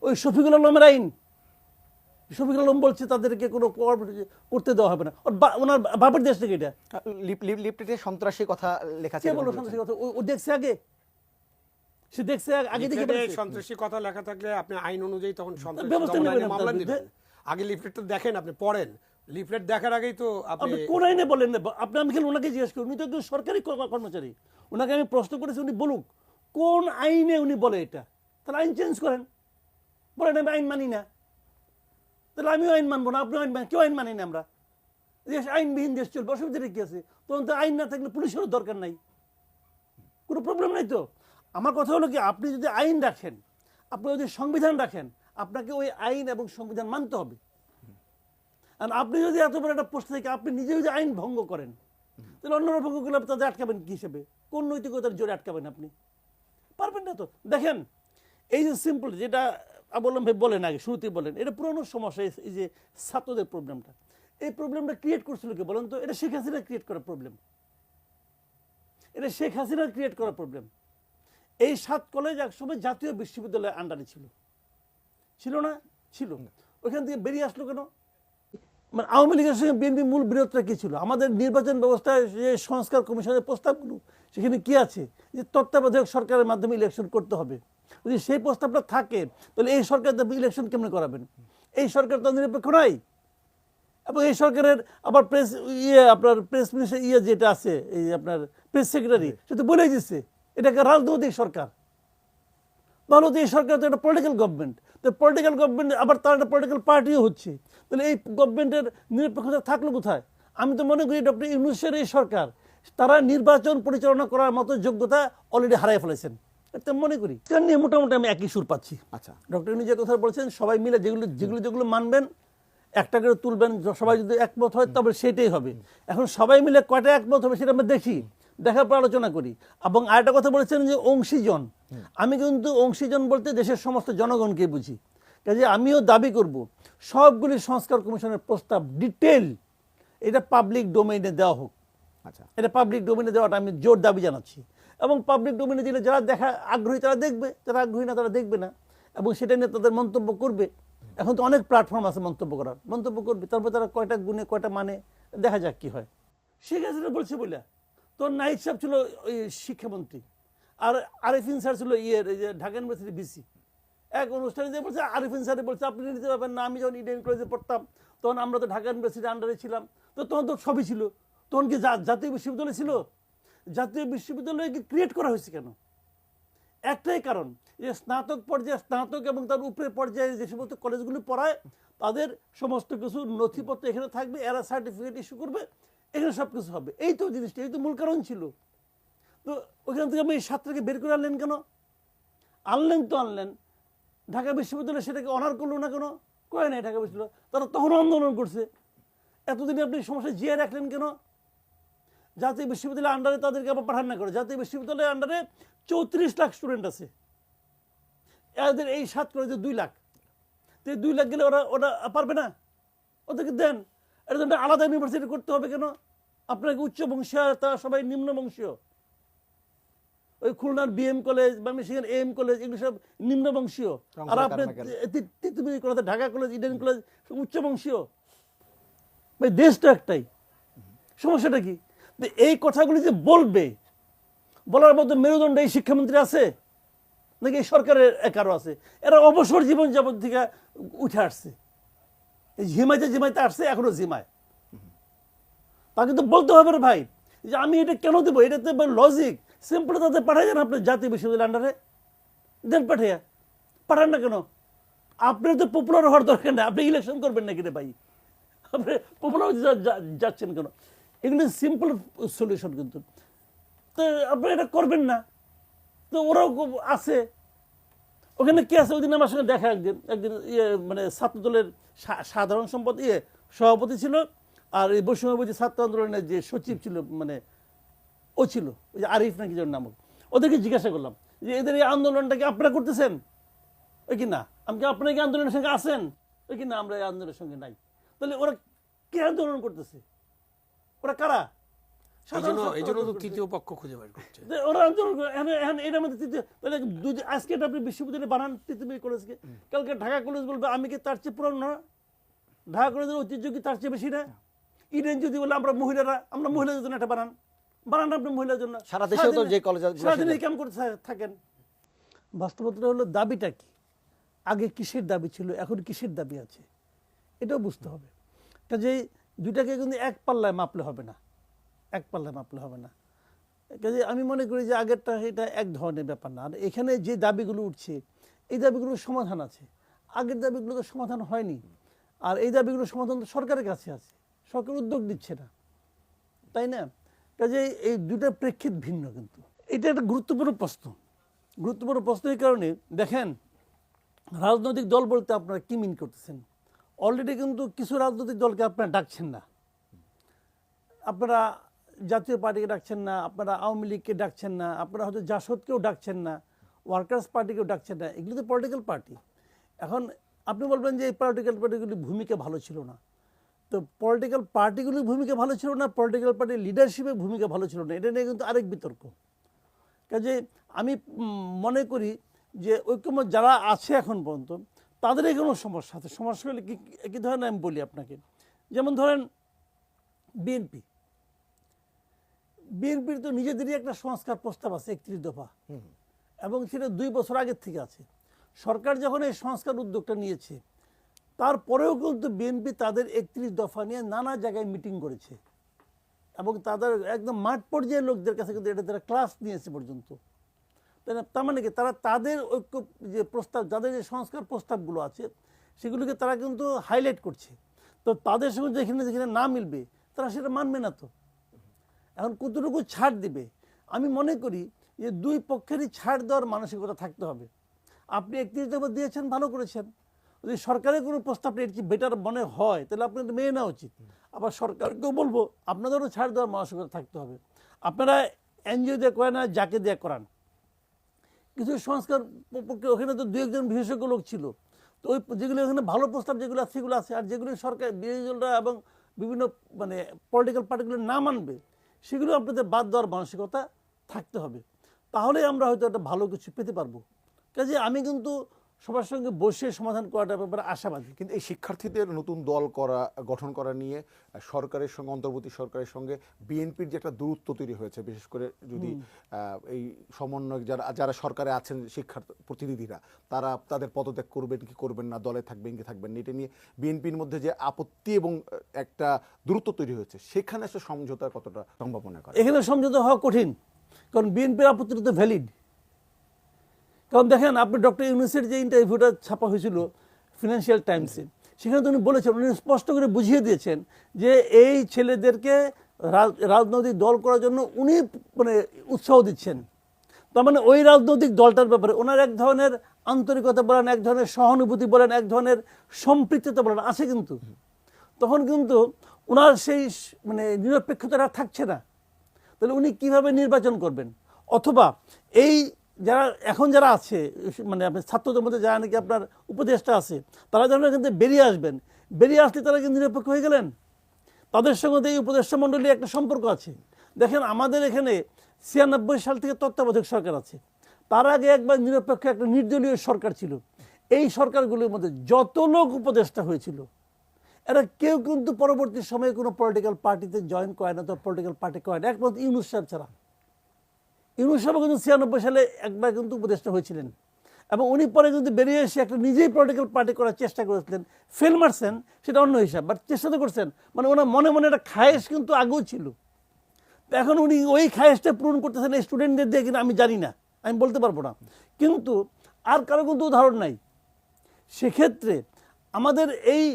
ওই শফিকুল আলমের আইন, শফিকুল আলম বলছে তাদেরকে কোনো করতে দেওয়া হবে না, ওনার বাপের দেশ থেকে। এটা লিফলেটে সন্ত্রাসী কথা লেখা কে ছিল, বললো সন্ত্রাসী কথা? ও দেখছে আগে, সে দেখছে আগে থেকে লিফলেটে সন্ত্রাসী কথা লেখা থাকলে আপনি আইন অনুযায়ী তখন সন্ত্রাসী ব্যবস্থা দমন নেবেন আইনে মামলা আপনার দিবেন। আগে লিফলেটটা দেখেন, আপনি পড়েন, লিফলেট দেখার আগেই তো আপনি আপনি কোন আইনে বলেন না? আপনি আমি খেলে ওনাকে জিজ্ঞেস করি, উনি তো একজন সরকারি কর্মচারী, ওনাকে আমি প্রশ্ন করেছি, উনি বলুক কোন আইনে উনি বলে এটা। তাহলে আইন চেঞ্জ করেন, বলেন আমি আইন মানি না, তাহলে আমিও আইন মানবো না, আপনিও আইন কেউ আইন মানি না। আমরা দেশ আইনবিহীন দেশ চলবে, অসুবিধা কি আছে? তখন তো আইন না থাকলে পুলিশেরও দরকার নাই, কোনো প্রবলেম নাই তো। আমার কথা হলো কি, আপনি যদি আইন রাখেন, আপনি যদি সংবিধান রাখেন, আপনাকে ওই আইন এবং সংবিধান মানতে হবে। আর আপনি যদি এত বড় একটা পোস্ট থেকে আপনি নিজে যদি আইন ভঙ্গ করেন, তাহলে অন্যরা ভঙ্গ করলে তাদের আটকাবেন কি হিসেবে? কোন নৈতিকতার জোরে আটকাবেন? আপনি পারবেন না তো। দেখেন, এই যে সিম্পল যেটা বললাম ভাই, বলেন আগে শুরুতেই বলেন, এটা পুরনো সমস্যা। এই যে ছাত্রদের প্রবলেমটা, এই প্রবলেমটা ক্রিয়েট করছিল কি বলেন তো? এটা শেখ হাসিনা ক্রিয়েট করা প্রবলেম, এটা শেখ হাসিনার ক্রিয়েট করা প্রবলেম। এই 7 কলেজ একসময় জাতীয় বিশ্ববিদ্যালয়ের আন্ডারে ছিল, ছিল না? ছিল। ওইখান থেকে বেরিয়ে আসলো কেন? মানে আওয়ামী লীগের সঙ্গে বিএনপি মূল বিরোধটা কি ছিল? আমাদের নির্বাচন ব্যবস্থায় যে সংস্কার কমিশনের প্রস্তাবগুলো, সেখানে কি আছে যে তত্ত্বাবধায়ক সরকারের মাধ্যমে ইলেকশন করতে হবে? যদি সেই প্রস্তাবটা থাকে, তাহলে এই সরকার ইলেকশন কেমন করাবেন? এই সরকার তো নিরপেক্ষ নয়। এবং এই সরকারের আবার আপনার প্রেস মিনিস্টার যেটা আছে, এই আপনার প্রেস সেক্রেটারি, সে তো বলেই দিচ্ছে এটাকে রাজনৈতিক সরকার। ভালো, তো এই সরকার তো একটা পলিটিক্যাল গভর্নমেন্ট, তো পলিটিক্যাল গভর্নমেন্ট আবার তার একটা পলিটিক্যাল পার্টিও হচ্ছে, তাহলে এই গভর্নমেন্টের নিরপেক্ষতা থাকলো কোথায়? আমি তো মনে করি ডক্টর ইউনূসের এই সরকার, তারা নির্বাচন পরিচালনা করার মতো যোগ্যতা অলরেডি হারাই ফেলেছেন, এটা মনে করি। এটা নিয়ে মোটামুটি আমি একই সুর পাচ্ছি। আচ্ছা, ডক্টর ইউনূস যে কথা বলছেন, সবাই মিলে যেগুলো মানবেন, একটা করে তুলবেন, সবাই যদি একমত হয় তবে সেটাই হবে। এখন সবাই মিলে কয়টা একমত হবে সেটা আমরা দেখি, দেখার পর আলোচনা করি। এবং আরেকটা কথা বলেছেন যে অংশীজন, আমি কিন্তু অংশীজন বলতে দেশের সমস্ত জনগণকে বুঝি। কাজে আমিও দাবি করব সবগুলি সংস্কার কমিশনের প্রস্তাব ডিটেল এটা পাবলিক ডোমেইনে দেওয়া হোক। আচ্ছা, এটা পাবলিক ডোমেইনে দেওয়াটা আমি জোর দাবি জানাচ্ছি। এবং পাবলিক ডোমেইনে দিলে যারা দেখা আগ্রহী তারা দেখবে, যারা আগ্রহী না তারা দেখবে না, এবং সেটা নিয়ে তাদের মন্তব্য করবে। এখন তো অনেক প্ল্যাটফর্ম আছে মন্তব্য করার, মন্তব্য করবে, তারপর তারা কয়টা গুণে কয়টা মানে, দেখা যাক কি হয়। শেখ হাসিনা বলছে বলে তোর নাহিদ সাহেব ছিল ওই শিক্ষামন্ত্রী, আর আরিফিন স্যার ছিল ঢাকা ইউনিভার্সিটি ভিসি। এক অনুষ্ঠানে যে বলছে, আরিফিন স্যার বলছে আপনি নিতে পারবেন না, আমি যখন ইডেন কলেজে পড়তাম তখন আমরা তো ঢাকা ইউনিভার্সিটির আন্ডারে ছিলাম, তো তখন তো সবই ছিল। তখন কি জাতীয় বিশ্ববিদ্যালয় ছিল? জাতীয় বিশ্ববিদ্যালয় কি ক্রিয়েট করা হয়েছে কেন? একটাই কারণ, যে স্নাতক পর্যায়ে, স্নাতক এবং তার উপরের পর্যায়ে যে সমস্ত কলেজগুলি পড়ায়, তাদের সমস্ত কিছু নথিপত্র এখানে থাকবে, এরা সার্টিফিকেট ইস্যু করবে, এখানে সব কিছু হবে। এই তো জিনিসটা, এই তো মূল কারণ ছিল। তো ওখান থেকে আমি এই 7টাকে বের করে আনলেন কেন? আনলেন তো আনলেন, ঢাকা বিশ্ববিদ্যালয় সেটাকে অনার করলো না কেন? করে নাই ঢাকা বিশ্ববিদ্যালয়, তারা তখন আন্দোলন করছে। এতদিনে আপনি সমস্যা জিয়ে রাখলেন কেন? জাতীয় বিশ্ববিদ্যালয়ের আন্ডারে তাদেরকে আবার পাঠান না করে। জাতীয় বিশ্ববিদ্যালয়ের আন্ডারে 34 লাখ স্টুডেন্ট আছে, এদের এই 7 কলেজে 2 লাখ, তো 2 লাখ গেলে ওরা পারবে না? ওদেরকে দেন, এটা আলাদা ইউনিভার্সিটি করতে হবে কেন? আপনাকে উচ্চ বংশীয়, তারা সবাই নিম্ন বংশীয়। ওই খুলনার বিএম কলেজ বা মিশিগান এম কলেজ এগুলো সব নিম্ন বংশীয়, আর আপনি ঢাকা কলেজ, ইডেন কলেজ উচ্চ বংশীয়। ভাই দেশটা একটাই, সমস্যাটা কি? এই কথাগুলি যে বলবে, বলার মতো মেরুদণ্ড এই শিক্ষামন্ত্রী আছে নাকি এই সরকারের কারো আছে? এরা অবসর জীবন যাবত থেকে উঠে আসছে, ঝিমাইতে আসছে, এখনো ঝিমায়। তা কিন্তু বলতে হবে রে ভাই, যে আমি এটা কেন দেবো, এটাতে লজিক সিম্পল, তাতে পাঠাই যান আপনি জাতীয় বিশ্ববিদ্যালয়ের আন্ডারে দেন, পাঠান না কেন? আপনার তো পপুলার হওয়ার দরকার নেই, আপনি ইলেকশন করবেন নাকি রে ভাই? আপনি পপুলার যাচ্ছেন কেন? এগুলো সিম্পল সলিউশন, কিন্তু তো আপনি এটা করবেন না। তো ওরাও আছে ওখানে, কি আছে? ওই দিন আমার সঙ্গে দেখা একদিন মানে ছাত্রদলের সাধারণ সম্পদ সভাপতি ছিল, আর এই বৈষম্যবিরোধী ছাত্র আন্দোলনের যে সচিব ছিল, মানে ও ছিল, ওই যে আরিফ নাকি যার নামক। ওদেরকে জিজ্ঞাসা করলাম যে এদের এই আন্দোলনটাকে আপনারা করতেছেন? ওই কি না। আমি কি আপনারা কি আন্দোলনের সঙ্গে আছেন? ওই কি না, আমরা এই আন্দোলনের সঙ্গে নাই। তাহলে ওরা কে আন্দোলন করতেছে? ওরা কারা? এই জন্য তো তৃতীয় পক্ষ খুঁজে বের করছে। ওরা আন্দোলন করে। এখন এটার মধ্যে তৃতীয়, তাহলে আজকে এটা আপনি বিশ্ববিদ্যালয়ে বানান তৃতীয় কলেজকে, কালকে ঢাকা কলেজ বলবে আমি কি তার চেয়ে পুরনো না? ঢাকা কলেজের ঐতিহ্য কি তার চেয়ে বেশি না? ইডেন যদি বলে আমরা মহিলাদের জন্য একটা বানান আপনি মহিলার জন্য। সারা দেশেও তো যে কলেজ সারাদিন এই কাম করতে থাকেন। বাস্তবতা হলো দাবিটা কি, আগে কিসের দাবি ছিল, এখন কিসের দাবি আছে, এটাও বুঝতে হবে। কাজেই দুইটাকে কিন্তু এক পাল্লায় মাপলে হবে না, কাজে আমি মনে করি যে আগেরটা এটা এক ধরনের ব্যাপার না। আর এখানে যে দাবিগুলো উঠছে এই দাবিগুলোর সমাধান আছে, আগের দাবিগুলো তো সমাধান হয়নি। আর এই দাবিগুলোর সমাধান তো সরকারের কাছে আছে, সরকার উদ্যোগ দিচ্ছে না, তাই না? কাজে এই দুইটার প্রেক্ষিত ভিন্ন। কিন্তু এটা একটা গুরুত্বপূর্ণ প্রশ্ন এই কারণে, দেখেন রাজনৈতিক দল বলতে আপনারা কি মিন করতেছেন? অলরেডি কিন্তু কিছু রাজনৈতিক দলকে আপনারা ডাকছেন না, আপনারা জাতীয় পার্টিকে ডাকছেন না, আপনারা আওয়ামী লীগকে ডাকছেন না, আপনারা হয়তো জাসদকেও ডাকছেন না, ওয়ার্কার্স পার্টিকেও ডাকছেন না। এগুলো তো পলিটিক্যাল পার্টি। এখন আপনি বলবেন যে এই পলিটিক্যাল পার্টিগুলির ভূমিকা ভালো ছিল না, তো পলিটিক্যাল পার্টিগুলির ভূমিকা ভালো ছিল না, পলিটিক্যাল পার্টির লিডারশিপের ভূমিকা ভালো ছিল না, এটা নিয়ে কিন্তু আরেক বিতর্ক। কাজে আমি মনে করি যে ঐক্যমত যারা আছে এখন পর্যন্ত তাদেরই কোনো সমস্যা আছে। সমস্যা হলে কি ধরেন আমি বলি আপনাকে, যেমন ধরেন বিএনপির তো নিজেদেরই একটা সংস্কার প্রস্তাব আছে 31 দফা, এবং সেটা 2 বছর আগের থেকে আছে। সরকার যখন এই সংস্কার উদ্যোগটা নিয়েছে তারপরেও কিন্তু বিএনপি তাদের 31 দফা নিয়ে নানা জায়গায় মিটিং করেছে, এবং তাদের একদম মাঠ পর্যায়ের লোকদের কাছে কিন্তু এটা তারা ক্লাস নিয়েছে পর্যন্ত। তার মানে কি তারা তাদের ঐক্য যে প্রস্তাব, তাদের যে সংস্কার প্রস্তাবগুলো আছে সেগুলোকে তারা কিন্তু হাইলাইট করছে। তো তাদের সঙ্গে যেখানে না মিলবে তারা সেটা মানবে না। তো এখন কতটুকু ছাড় দিবে? আমি মনে করি যে দুই পক্ষেরই ছাড় দেওয়ার মানসিকতা থাকতে হবে। আপনি 31 দফা দিয়েছেন, ভালো করেছেন। যদি সরকারের কোনো প্রস্তাব এর চেয়ে বেটার মনে হয় তাহলে আপনাদের মেনে নেওয়া উচিত। আবার সরকারকেও বলবো আপনাদেরও ছাড় দেওয়ার মানসিকতা থাকতে হবে। আপনারা এনজিও দিয়ে করেন না, যাকে দিয়ে করান, কিছু সংস্কার পক্ষে ওখানে তো 2-1 জন বিশেষজ্ঞ লোক ছিল, তো ওই যেগুলো ওখানে ভালো প্রস্তাব যেগুলো আছে সেগুলো আছে, আর যেগুলো সরকার বিরোধী দলরা এবং বিভিন্ন পলিটিক্যাল পার্টিগুলো না মানবে সেগুলো আপনাদের বাদ দেওয়ার মানসিকতা থাকতে হবে। তাহলে আমরা হয়তো একটা ভালো কিছু পেতে পারবো। কাজে আমি কিন্তু সবার সঙ্গে বসে সমাধান করাটার ব্যাপারে আশাবাদী। কিন্তু এই শিক্ষার্থীদের নতুন দল গঠন করা নিয়ে সরকারের সঙ্গে, অন্তর্বর্তী সরকারের সঙ্গে বিএনপির যে একটা দূরত্ব তৈরি হয়েছে, বিশেষ করে যদি এই সমন্বয়ক যারা সরকারে আছেন, শিক্ষার প্রতিনিধিরা, তারা তাদের পদত্যাগ করবেন কি করবেন না, দলে থাকবেন কি থাকবেন না, এটা নিয়ে বিএনপির মধ্যে যে আপত্তি এবং একটা দূরত্ব তৈরি হয়েছে, সেখানে আসলে সমঝোতার কতটা সম্ভাবনা করে? এখানে সমঝোতা হওয়া কঠিন, কারণ বিএনপির আপত্তিটা তো ভ্যালিড। কারণ দেখেন, আপনি ডক্টর ইউনূসের যে ইন্টারভিউটা ছাপা হয়েছিল ফিনান্সিয়াল টাইমসে, সেখানে তো উনি বলেছেন, উনি স্পষ্ট করে বুঝিয়ে দিয়েছেন যে এই ছেলেদেরকে রাজনৈতিক দল করার জন্য উনি উৎসাহ দিচ্ছেন। তার মানে ওই রাজনৈতিক দলটার ব্যাপারে ওনার এক ধরনের আন্তরিকতা বলেন, এক ধরনের সহানুভূতি বলেন, এক ধরনের সম্পৃক্ততা বলেন আছে। কিন্তু তখন কিন্তু ওনার সেই নিরপেক্ষতাটা থাকছে না। তাহলে উনি কিভাবে নির্বাচন করবেন? অথবা এই যারা আছে আপনার ছাত্রদের মধ্যে যারা নাকি আপনার উপদেষ্টা আছে, তারা যখন এখান থেকে বেরিয়ে আসবেন, বেরিয়ে আসলে তারা কিন্তু নিরপেক্ষ হয়ে গেলেন। তাদের সঙ্গে এই উপদেষ্টা মণ্ডলী একটা সম্পর্ক আছে। দেখেন, আমাদের এখানে 96 সাল থেকে তত্ত্বাবধায়ক সরকার আছে, তার আগে একবার নিরপেক্ষ একটা নির্দলীয় সরকার ছিল। এই সরকারগুলির মধ্যে যত লোক উপদেষ্টা হয়েছিল, এরা কেউ কিন্তু পরবর্তী সময়ে কোনো পলিটিক্যাল পার্টিতে জয়েন করে না, তো পলিটিক্যাল পার্টি করে না, একমাত্র ইউনূস সাহেব ছাড়া। ইউনূস সাহেব কিন্তু 96 সালে একবার কিন্তু উপদেষ্টা হয়েছিলেন, এবং উনি পরে কিন্তু বেরিয়ে এসে একটা নিজেই পলিটিক্যাল পার্টি করার চেষ্টা করেছিলেন, ফেল মারছেন, সেটা অন্য হিসাব, বাট চেষ্টা তো করছেন। ওনার মনে মনে একটা খায়েশ কিন্তু আগেও ছিল। এখন উনি ওই খায়েশটা পূরণ করতেছেন এই স্টুডেন্টদের দিয়ে, কিন্তু আমি জানি না, আমি বলতে পারবো না। কিন্তু আর কারো কিন্তু উদাহরণ নাই। সেক্ষেত্রে আমাদের এই